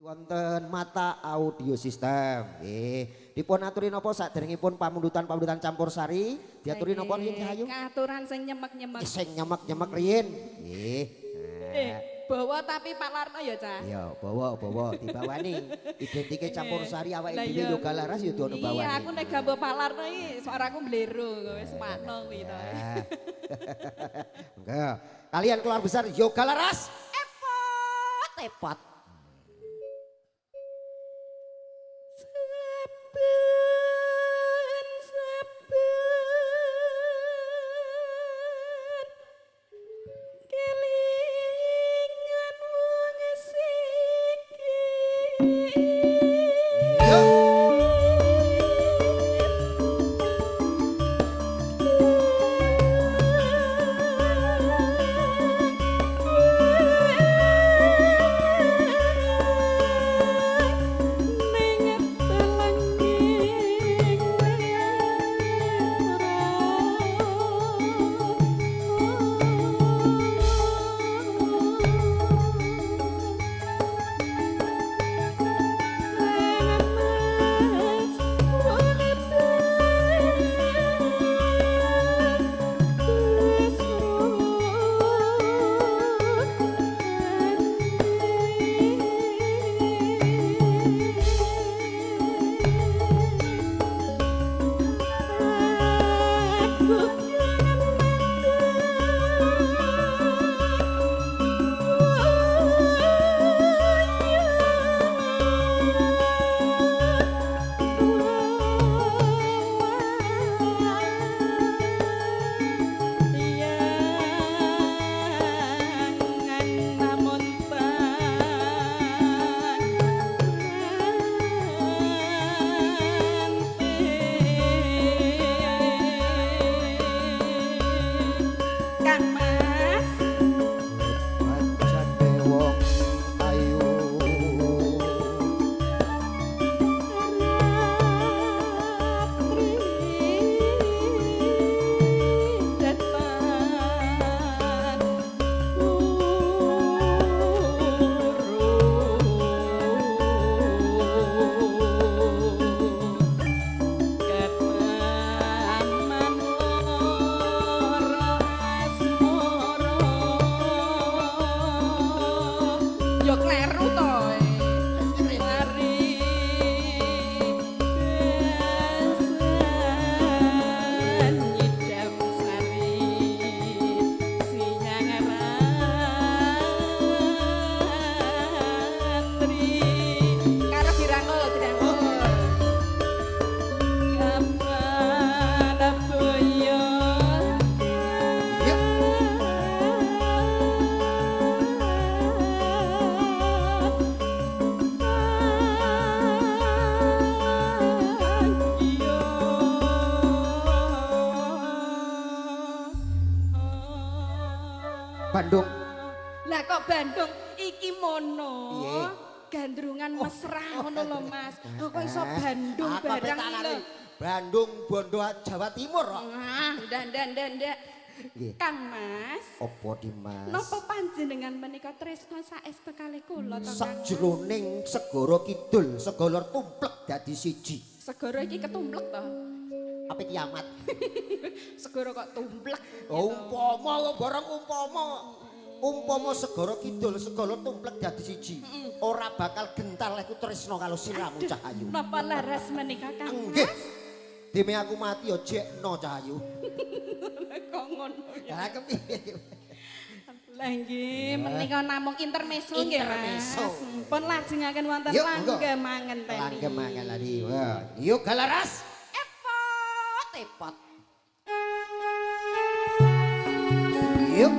Wonten Mata Audio System. Nggih. Dipun aturi napa saderengipun pamundutan campur sari? Diaturi napa riyin Cahayu? Katuran sing nyemek-nyemek. Sing nyemek-nyemek riyin. Nggih. Bawa tapi Pak Larno ya, Cah. Iya, bawa dibawani. Identike campur sari awake dhewe yoga laras ya dono bawani. Iya, aku nek gambar Pak Larno iki suaraku blero wis makno kuwi to. Enggak. Kalian keluar besar yoga laras. Epot. Bandung. Lah kok Bandung iki mono. Piye? Gandrungan mesra ngono lho Mas. Kok iso Bandung Apa barang betane? lho. Bandung, Bondo, Jawa Timur kok. Ndak. Nggih. Kang Mas. Apa Dimas? Napa panjenengan menika tresna saestu kalih kula to Kang? Sajroning segara kidul, segara tumplek dadi siji. Segara iki ketumplek to. Apa kiamat? Segara kok tumplek. Umpama barang umpama segara kidul, segara tumplek dadi siji. Ora bakal gentar aku tresna karo siramu Cahayu. Napa laras menika Kang? Nggih. Demi aku mati ya jekno Cahayu. Kok ngono ya. Lah kepiye? Lah nggih, menika namung intermezzo nggih Mas. Intermezzo. Pun lajengaken wonten Yuk, monggo. langgemangen teni. Langgemangan tadi. Wah, yuk galaras. Epot. Yuk.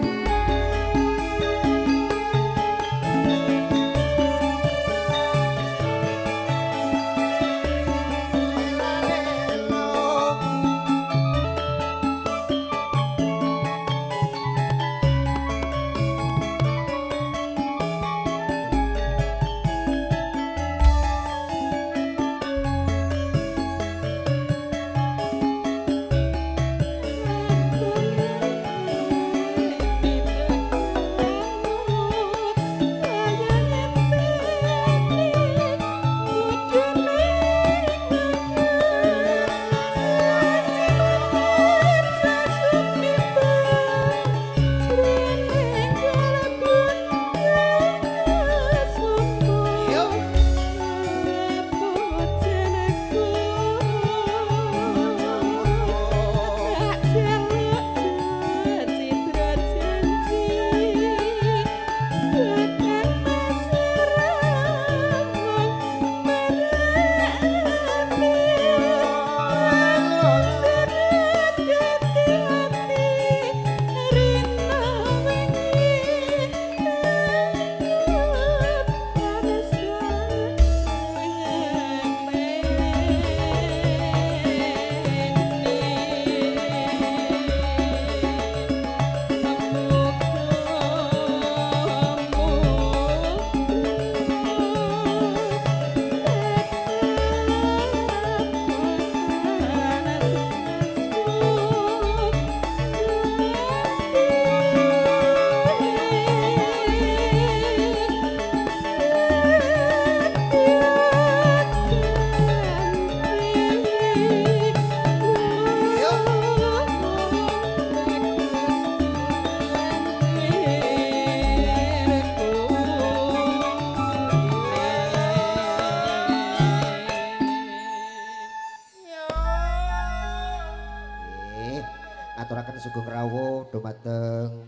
sugeng rawuh dumateng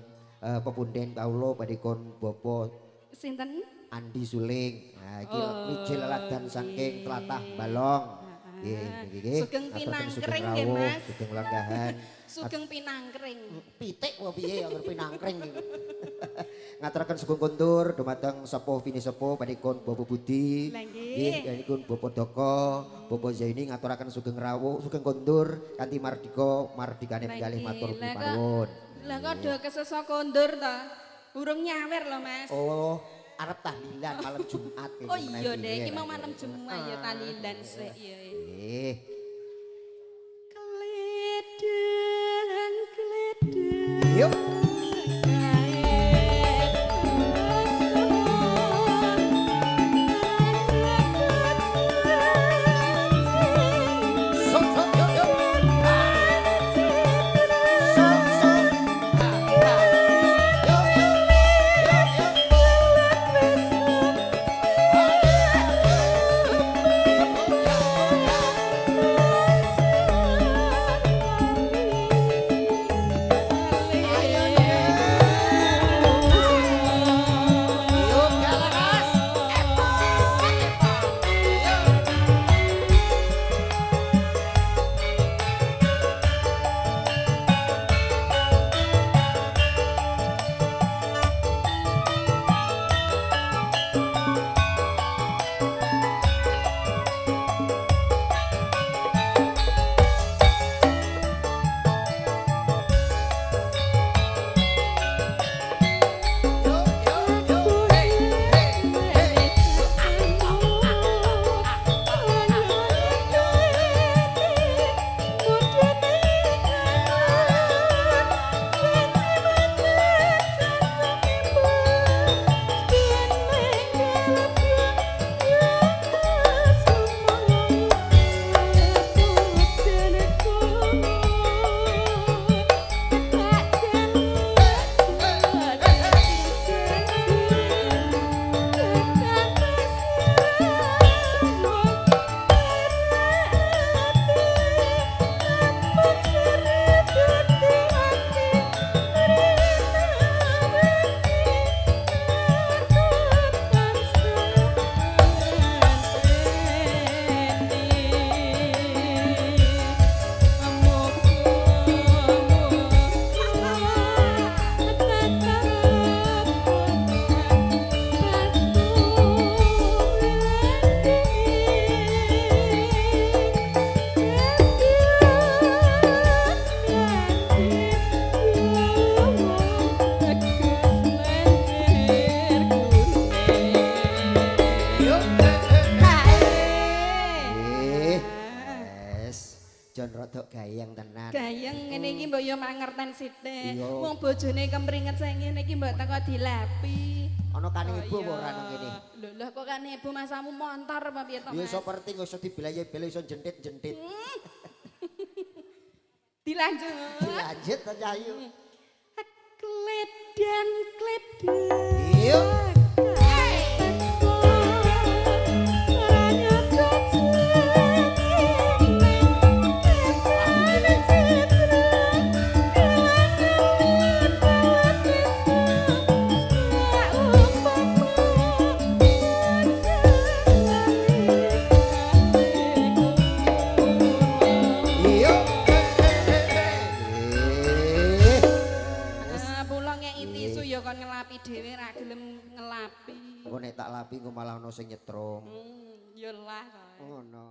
pepunden kawula badhekon Bapak Sinten? Andi Suling. Nah iki mijil ladan saking tlatah Balong. Nggih nggih. Sugeng pinangkring nggih Mas. Sugeng lenggahan. Sugeng pinangkring. Pitik apa piye anggere pinangkring iki. Ngaturaken sugeng kondur dumateng sepuh pini sepuh badhekon Bapak Budi. Nggih danipun Bapak Doko, Bapak Zaini ngaturaken sugeng rawuh, sugeng kondur kanthi mardikane kalih matur panuwun. Lah kok do kesesa kondur to? Urung nyawer lho Mas. Oh, arep tahlilan malam Jumat iki. Oh iya deh, iki mau malam Jumat ya tahlilan sik ya. Nggih. Kledeng kledeng. Yuk. Jon rodok gayeng tenan. Gayeng ngene iki mbok yo mangerten sithik. Wong bojone kemringet sing ngene iki mbok teko dilapi. Ana kane ibu apa ora nang kene? Lho kok kane ibu masamu montor apa piye to? Ya iso perti iso dibelaye-belaye iso jentit-jentit. Dilanjut. Dilanjut ta Cahayu. Kledan kledan. Iya. Ngelapi dhewe ra gelem ngelapi. Engko nek tak lapi engko malah ono sing nyetrum. Ya lah. Ngono.